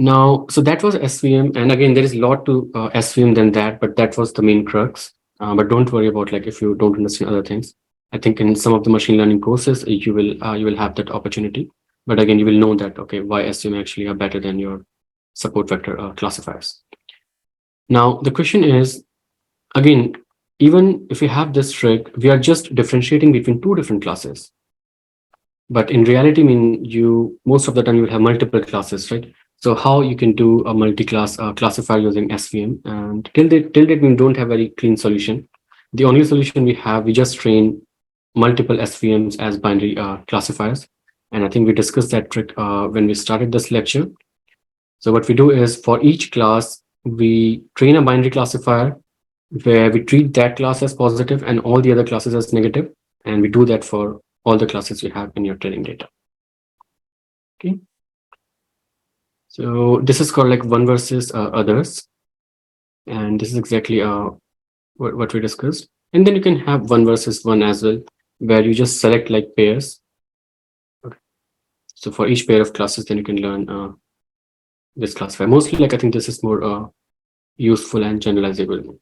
Now, so that was SVM, and again, there is a lot to SVM than that, but that was the main crux. But don't worry about like if you don't understand other things. I think in some of the machine learning courses you will have that opportunity. But again, you will know that okay, why SVM actually are better than your support vector classifiers. Now, the question is again, even if we have this trick, we are just differentiating between two different classes. But in reality, I mean, most of the time you will have multiple classes, right? So how you can do a multi-class classifier using SVM, and till date we don't have very clean solution. The only solution we have, we just train multiple SVMs as binary classifiers, and I think we discussed that trick when we started this lecture. So what we do is for each class we train a binary classifier where we treat that class as positive and all the other classes as negative, and we do that for all the classes you have in your training data. Okay. So this is called like one versus others. And this is exactly what we discussed. And then you can have one versus one as well, where you just select like pairs. Okay. So for each pair of classes, then you can learn this classifier. Mostly like I think this is more useful and generalizable.